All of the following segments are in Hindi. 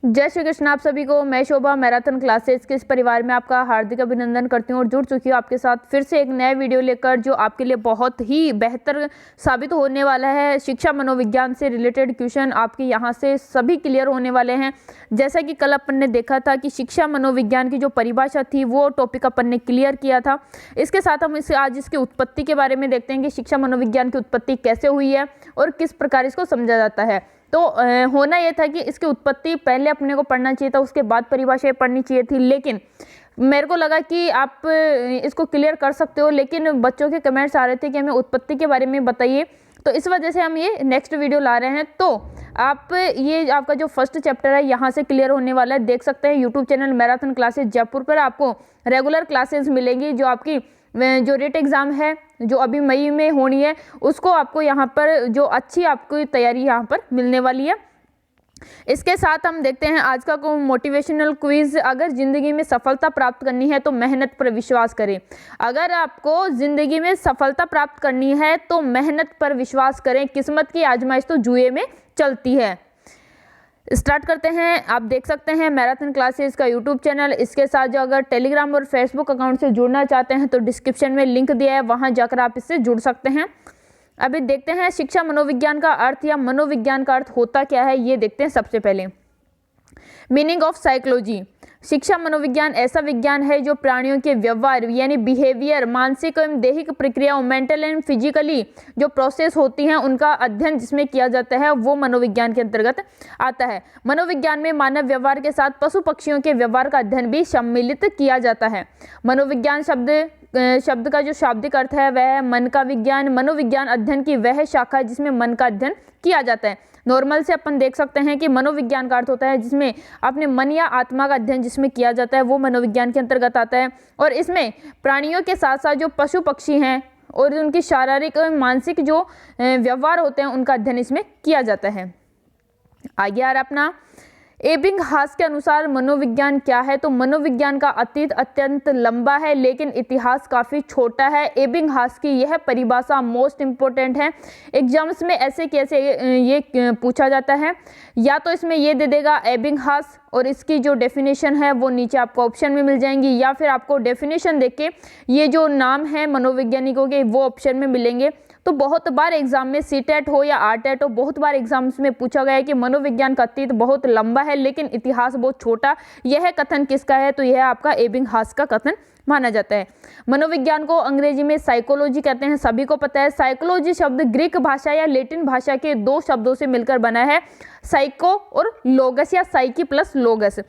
जय श्री कृष्ण। आप सभी को मैं शोभा मैराथन क्लासेस के इस परिवार में आपका हार्दिक अभिनंदन करती हूँ और जुड़ चुकी हूँ आपके साथ फिर से एक नया वीडियो लेकर, जो आपके लिए बहुत ही बेहतर साबित होने वाला है। शिक्षा मनोविज्ञान से रिलेटेड क्वेश्चन आपके यहाँ से सभी क्लियर होने वाले हैं। जैसा कि कल अपन ने देखा था कि शिक्षा मनोविज्ञान की जो परिभाषा थी वो टॉपिक अपन ने क्लियर किया था। इसके साथ हम आज इसकी उत्पत्ति के बारे में देखते हैं कि शिक्षा मनोविज्ञान की उत्पत्ति कैसे हुई है और किस प्रकार इसको समझा जाता है। तो होना यह था कि इसकी उत्पत्ति पहले अपने को पढ़ना चाहिए था, उसके बाद परिभाषाएं पढ़नी चाहिए थी, लेकिन मेरे को लगा कि आप इसको क्लियर कर सकते हो। लेकिन बच्चों के कमेंट्स आ रहे थे कि हमें उत्पत्ति के बारे में बताइए, तो इस वजह से हम ये नेक्स्ट वीडियो ला रहे हैं। तो आप ये आपका जो फर्स्ट चैप्टर है यहाँ से क्लियर होने वाला है। देख सकते हैं YouTube channel marathon classes Jaipur पर आपको रेगुलर क्लासेस मिलेंगी। जो आपकी जो रेट एग्ज़ाम है जो अभी मई में होनी है, उसको आपको यहाँ पर जो अच्छी आपको तैयारी यहाँ पर मिलने वाली है। इसके साथ हम देखते हैं आज का मोटिवेशनल क्विज। अगर ज़िंदगी में सफलता प्राप्त करनी है तो मेहनत पर विश्वास करें। अगर आपको ज़िंदगी में सफलता प्राप्त करनी है तो मेहनत पर विश्वास करें, किस्मत की आजमाइश तो जुए में चलती है। स्टार्ट करते हैं। आप देख सकते हैं मैराथन क्लासेस का यूट्यूब चैनल। इसके साथ जो अगर टेलीग्राम और फेसबुक अकाउंट से जुड़ना चाहते हैं तो डिस्क्रिप्शन में लिंक दिया है, वहां जाकर आप इससे जुड़ सकते हैं। अभी देखते हैं शिक्षा मनोविज्ञान का अर्थ या मनोविज्ञान का अर्थ होता क्या है, ये देखते हैं। सबसे पहले मीनिंग ऑफ साइकोलॉजी। शिक्षा मनोविज्ञान ऐसा विज्ञान है जो प्राणियों के व्यवहार यानी बिहेवियर, मानसिक एवं दैहिक प्रक्रियाओं, मेंटल एंड फिजिकली जो प्रोसेस होती हैं उनका अध्ययन जिसमें किया जाता है वो मनोविज्ञान के अंतर्गत आता है। मनोविज्ञान में मानव व्यवहार के साथ पशु पक्षियों के व्यवहार का अध्ययन भी सम्मिलित किया जाता है। मनोविज्ञान शब्द का जो शाब्दिक अर्थ है वह है मन का विज्ञान। मनोविज्ञान अध्ययन की वह शाखा है जिसमें मन का अध्ययन किया जाता है। नॉर्मल से अपन देख सकते हैं कि मनोविज्ञान का अर्थ होता है जिसमें अपने मन या आत्मा का अध्ययन जिसमें किया जाता है, वो मनोविज्ञान के अंतर्गत आता है। और इसमें प्राणियों के साथ साथ जो पशु पक्षी हैं और उनकी शारीरिक और मानसिक जो व्यवहार होते हैं उनका अध्ययन इसमें किया जाता है। आगे आ रहा अपना एबिंगहास के अनुसार मनोविज्ञान क्या है, तो मनोविज्ञान का अतीत अत्यंत लंबा है लेकिन इतिहास काफ़ी छोटा है। एबिंगहास की यह परिभाषा मोस्ट इम्पोर्टेंट है। एग्जाम्स में ऐसे कैसे ये पूछा जाता है, या तो इसमें ये दे देगा एबिंगहास और इसकी जो डेफिनेशन है वो नीचे आपको ऑप्शन में मिल जाएंगी, या फिर आपको डेफिनेशन देके ये जो नाम है मनोवैज्ञानिकों के वो ऑप्शन में मिलेंगे। तो बहुत बार एग्जाम में सीटेट हो या आरटेट हो, बहुत बार एग्जाम्स में पूछा गया है कि मनोविज्ञान का अतीत बहुत लंबा है लेकिन इतिहास बहुत छोटा। यह कथन किसका है, तो यह आपका एबिंगहास का कथन माना जाता है। मनोविज्ञान को अंग्रेजी में साइकोलॉजी कहते हैं, सभी को पता है। साइकोलॉजी शब्द ग्रीक भाषा या लैटिन भाषा के दो शब्दों से मिलकर बना है, साइको और लोगस या साइकी प्लस लोगस।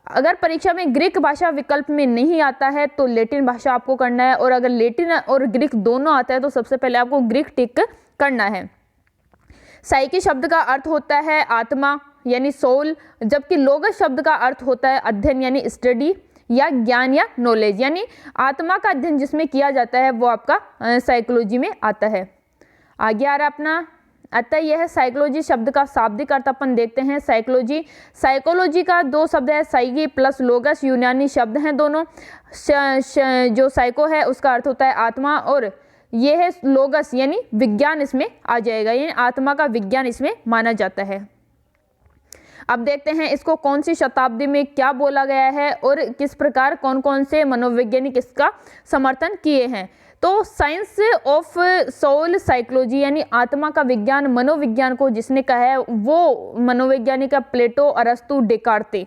अगर परीक्षा में ग्रीक भाषा विकल्प में नहीं आता है तो लैटिन भाषा आपको करना है, और अगर लैटिन और ग्रीक दोनों आता है तो सबसे पहले आपको ग्रीक टिक करना है। साइकी शब्द का अर्थ होता है आत्मा यानी सोल, जबकि लोगस शब्द का अर्थ होता है अध्ययन यानी स्टडी या ज्ञान या नॉलेज, यानी आत्मा का अध्ययन जिसमें किया जाता है वो आपका साइकोलॉजी में आता है। आगे आ रहा अपना अतः यह साइकोलॉजी शब्द का शाब्दिक अर्थ अपन देखते हैं। साइकोलॉजी का दो शब्द है, साइकी प्लस लोगस, यूनानी शब्द हैं दोनों। जो साइको है उसका अर्थ होता है आत्मा, और यह है लोगस यानी विज्ञान इसमें आ जाएगा, यानी आत्मा का विज्ञान इसमें माना जाता है। अब देखते हैं इसको कौन सी शताब्दी में क्या बोला गया है और किस प्रकार कौन कौन से मनोवैज्ञानिक इसका समर्थन किए हैं। तो साइंस ऑफ सोल साइकोलॉजी यानी आत्मा का विज्ञान मनोविज्ञान को जिसने कहा है वो मनोवैज्ञानिक है प्लेटो, अरस्तु, डेकार्ते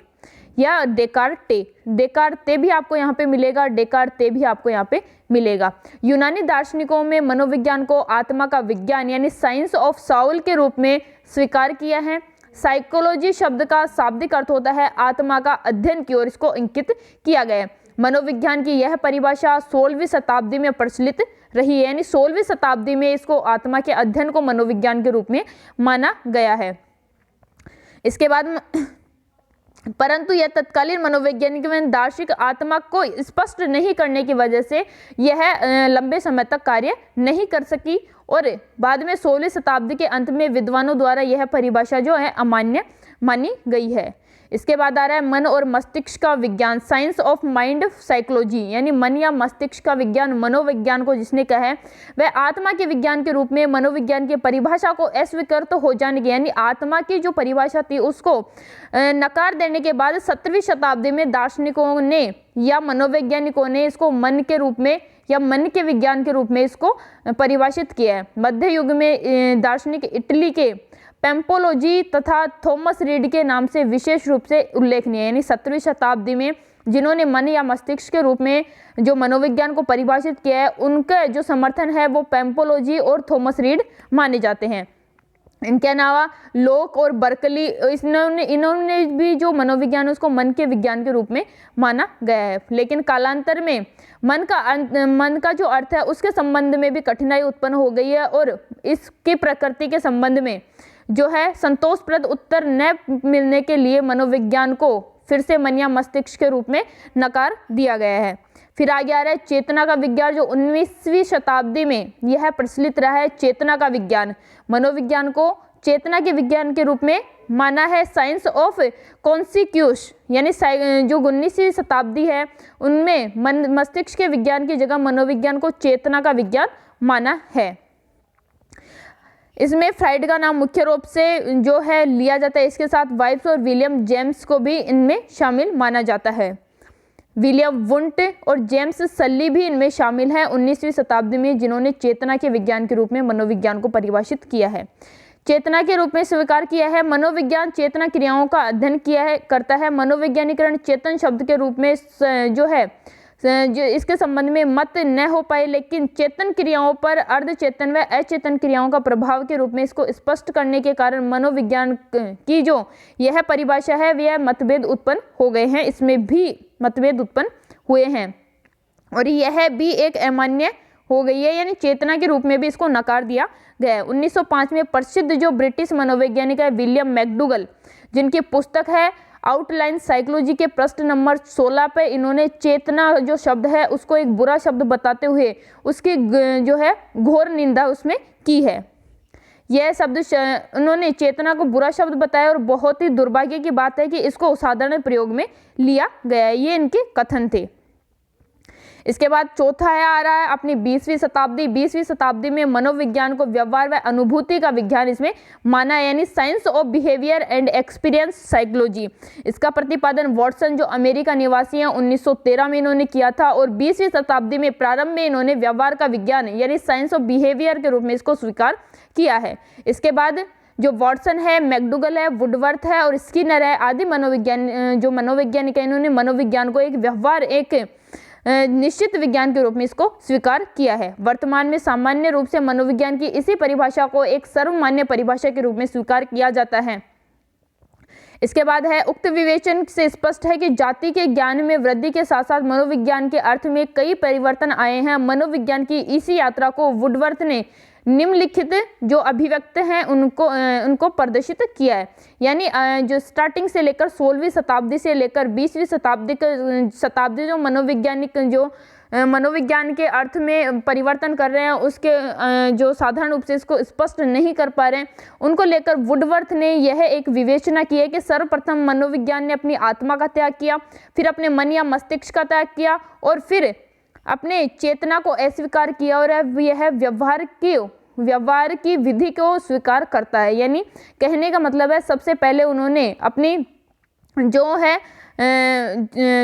या डेकार्ते भी आपको यहाँ पे मिलेगा, डेकार्ते भी आपको यहाँ पे मिलेगा। यूनानी दार्शनिकों में मनोविज्ञान को आत्मा का विज्ञान यानी साइंस ऑफ सोल के रूप में स्वीकार किया है। साइकोलॉजी शब्द का शाब्दिक अर्थ होता है आत्मा का अध्ययन की ओर इसको इंकित किया गया है। मनोविज्ञान की यह परिभाषा 16वीं शताब्दी में प्रचलित रही है, यानी 16वीं शताब्दी में इसको आत्मा के अध्ययन को मनोविज्ञान के रूप में माना गया है। इसके बाद परंतु यह तत्कालीन मनोवैज्ञानिक में दार्शनिक आत्मा को स्पष्ट नहीं करने की वजह से यह लंबे समय तक कार्य नहीं कर सकी, और बाद में 16वीं शताब्दी के अंत में विद्वानों द्वारा यह परिभाषा जो है अमान्य मानी गई है। इसके बाद आ रहा है मन और मस्तिष्क का विज्ञान, साइंस ऑफ माइंड साइकोलॉजी, यानी मन या मस्तिष्क का विज्ञान, मनोविज्ञान को जिसने कहा है वह आत्मा के विज्ञान के रूप में मनोविज्ञान की परिभाषा को अस्वीकृत तो हो जाने की, यानी आत्मा की जो परिभाषा थी उसको नकार देने के बाद 17वीं शताब्दी में दार्शनिकों ने या मनोवैज्ञानिकों ने इसको मन के रूप में या मन के विज्ञान के रूप में इसको परिभाषित किया है। मध्य युग में दार्शनिक इटली के पेम्पोलोजी तथा थॉमस रीड के नाम से विशेष रूप से उल्लेखनीय है, यानी 17वीं शताब्दी में जिन्होंने मन या मस्तिष्क के रूप में जो मनोविज्ञान को परिभाषित किया है उनका जो समर्थन है वो पेम्पोलोजी और थॉमस रीड माने जाते हैं। इनके अलावा लोक और बर्कली इन्होंने भी जो मनोविज्ञान है उसको मन के विज्ञान के रूप में माना गया है, लेकिन कालांतर में मन का जो अर्थ है उसके संबंध में भी कठिनाई उत्पन्न हो गई है और इसकी प्रकृति के संबंध में जो है संतोषप्रद उत्तर न मिलने के लिए मनोविज्ञान को फिर से मन या मस्तिष्क के रूप में नकार दिया गया है। फिर आगे आ रहा है चेतना का विज्ञान, जो 19वीं शताब्दी में यह प्रचलित रहा है। चेतना का विज्ञान, मनोविज्ञान को चेतना के विज्ञान के रूप में माना है। साइंस ऑफ कॉन्सिक्यूस, यानी जो 19वीं शताब्दी है उनमें मस्तिष्क के विज्ञान की जगह मनोविज्ञान को चेतना का विज्ञान माना है। इसमें फ्राइड का नाम मुख्य रूप से जो है लिया जाता है, इसके साथ वाइब्स और विलियम जेम्स को भी इनमें शामिल माना जाता है। विलियम वुंट और जेम्स सल्ली भी इनमें शामिल हैं 19वीं शताब्दी में, जिन्होंने चेतना के विज्ञान के रूप में मनोविज्ञान को परिभाषित किया है, चेतना के रूप में स्वीकार किया है। मनोविज्ञान चेतना क्रियाओं का अध्ययन करता है। मनोवैज्ञानिकरण चेतन शब्द के रूप में जो है जो इसके संबंध में मत न हो पाए, लेकिन चेतन क्रियाओं पर अर्धचेतन व अचेतन क्रियाओं का प्रभाव के रूप में इसको स्पष्ट करने के कारण मनोविज्ञान की जो यह परिभाषा है वह मतभेद उत्पन्न हो गए हैं, इसमें भी मतभेद उत्पन्न हुए हैं और यह भी एक अमान्य हो गई है, यानी चेतना के रूप में भी इसको नकार दिया गया है। 1905 में प्रसिद्ध जो ब्रिटिश मनोवैज्ञानिक है विलियम मैकडूगल, जिनकी पुस्तक है आउटलाइन साइकोलॉजी के पृष्ठ नंबर 16 पे इन्होंने चेतना जो शब्द है उसको एक बुरा शब्द बताते हुए उसकी जो है घोर निंदा उसमें की है। यह शब्द उन्होंने चेतना को बुरा शब्द बताया और बहुत ही दुर्भाग्य की बात है कि इसको साधारण प्रयोग में लिया गया है, ये इनके कथन थे। इसके बाद चौथा है आ रहा है अपनी 20वीं शताब्दी। 20वीं शताब्दी में मनोविज्ञान को व्यवहार व अनुभूति का विज्ञान इसमें माना है, यानी science of behaviour and experience psychology. इसका प्रतिपादन वॉटसन जो अमेरिका निवासी हैं 1913 में इन्होंने किया था और 20वीं शताब्दी में प्रारंभ में इन्होंने व्यवहार का विज्ञान यानी साइंस ऑफ बिहेवियर के रूप में इसको स्वीकार किया है। इसके बाद जो वॉटसन है, मैकडूगल है, वुडवर्थ है और स्किनर है आदि मनोवैज्ञानिक है, इन्होंने मनोविज्ञान को एक व्यवहार एक निश्चित विज्ञान के रूप में इसको स्वीकार किया है। वर्तमान में सामान्य रूप से मनोविज्ञान की इसी परिभाषा को एक सर्वमान्य परिभाषा के रूप में स्वीकार किया जाता है। इसके बाद है उक्त विवेचन से स्पष्ट है कि जाति के ज्ञान में वृद्धि के साथ साथ मनोविज्ञान के अर्थ में कई परिवर्तन आए हैं। मनोविज्ञान की इसी यात्रा को वुडवर्थ ने निम्नलिखित जो अभिव्यक्त हैं उनको प्रदर्शित किया है, यानी जो स्टार्टिंग से लेकर 16वीं शताब्दी से लेकर 20वीं शताब्दी जो मनोविज्ञान के अर्थ में परिवर्तन कर रहे हैं उसके जो साधारण रूप से इसको स्पष्ट नहीं कर पा रहे हैं, उनको लेकर वुडवर्थ ने यह एक विवेचना की है कि सर्वप्रथम मनोविज्ञान ने अपनी आत्मा का त्याग किया, फिर अपने मन या मस्तिष्क का त्याग किया और फिर अपने चेतना को अस्वीकार किया और यह व्यवहार की विधि को स्वीकार करता है। यानी कहने का मतलब है सबसे पहले उन्होंने अपनी जो है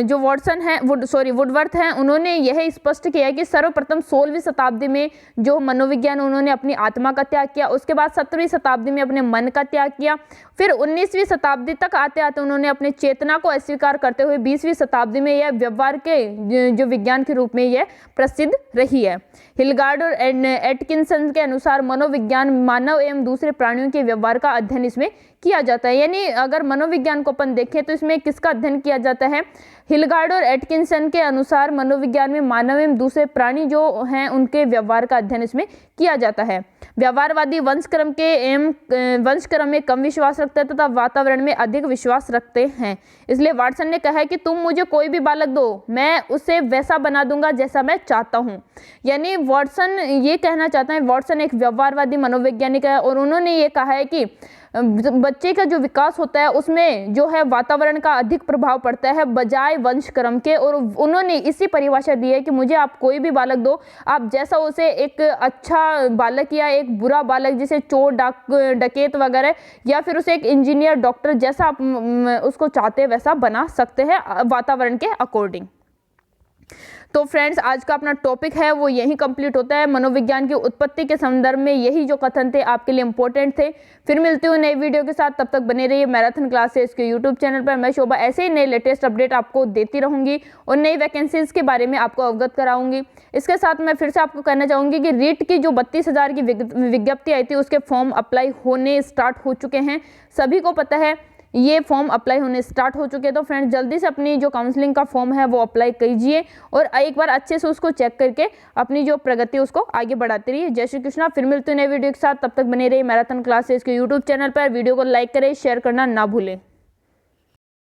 जो वुडवर्थ हैं उन्होंने यह स्पष्ट किया कि सर्वप्रथम 16वीं शताब्दी में जो मनोविज्ञान उन्होंने अपनी आत्मा का त्याग किया, उसके बाद 17वीं शताब्दी में अपने मन का त्याग किया, फिर 19वीं शताब्दी तक आते आते उन्होंने अपने चेतना को अस्वीकार करते हुए 20वीं शताब्दी में यह व्यवहार के जो विज्ञान के रूप में यह प्रसिद्ध रही है। हिलगार्ड और एटकिंसन के अनुसार मनोविज्ञान मानव एवं दूसरे प्राणियों के व्यवहार का अध्ययन इसमें किया जाता है। यानी अगर मनोविज्ञान को अपन देखें तो इसमें किसका अध्ययन किया जाता है? हिलगार्ड और एटकिंसन के अनुसार मनोविज्ञान में मानव एवं दूसरे प्राणी जो हैं उनके व्यवहार का अध्ययन इसमें किया जाता है। व्यवहारवादी वंशक्रम में कम विश्वास रखते हैं तथा वातावरण में अधिक विश्वास रखते हैं। इसलिए वाटसन ने कहा है कि तुम मुझे कोई भी बालक दो, मैं उसे वैसा बना दूंगा जैसा मैं चाहता हूँ। यानी वाटसन ये कहना चाहता है, वाटसन एक व्यवहारवादी मनोवैज्ञानिक है और उन्होंने ये कहा है कि बच्चे का जो विकास होता है उसमें जो है वातावरण का अधिक प्रभाव पड़ता है बजाय वंशक्रम के। और उन्होंने इसी परिभाषा दी है कि मुझे आप कोई भी बालक दो, आप जैसा उसे एक अच्छा बालक या एक बुरा बालक जिसे चोर डकैत वगैरह, या फिर उसे एक इंजीनियर डॉक्टर जैसा आप उसको चाहते हैं वैसा बना सकते हैं वातावरण के अकॉर्डिंग। तो फ्रेंड्स, आज का अपना टॉपिक है वो यही कंप्लीट होता है। मनोविज्ञान की उत्पत्ति के संदर्भ में यही जो कथन थे आपके लिए इंपॉर्टेंट थे। फिर मिलती हूँ नई वीडियो के साथ, तब तक बने रहिए मैराथन क्लासेस के यूट्यूब चैनल पर। मैं शोभा ऐसे ही नए लेटेस्ट अपडेट आपको देती रहूंगी और नई वैकेंसीज के बारे में आपको अवगत कराऊंगी। इसके साथ मैं फिर से आपको कहना चाहूँगी कि रीट की जो 32,000 की विज्ञप्ति आई थी उसके फॉर्म अप्लाई होने स्टार्ट हो चुके हैं, सभी को पता है ये फॉर्म अप्लाई होने स्टार्ट हो चुके हैं। तो फ्रेंड्स, जल्दी से अपनी जो काउंसलिंग का फॉर्म है वो अप्लाई कीजिए और एक बार अच्छे से उसको चेक करके अपनी जो प्रगति उसको आगे बढ़ाते रहिए। जय श्री कृष्णा। फिर मिलते हैं नए वीडियो के साथ, तब तक बने रहिए मैराथन क्लासेस के यूट्यूब चैनल पर। वीडियो को लाइक करें, शेयर करना ना भूलें।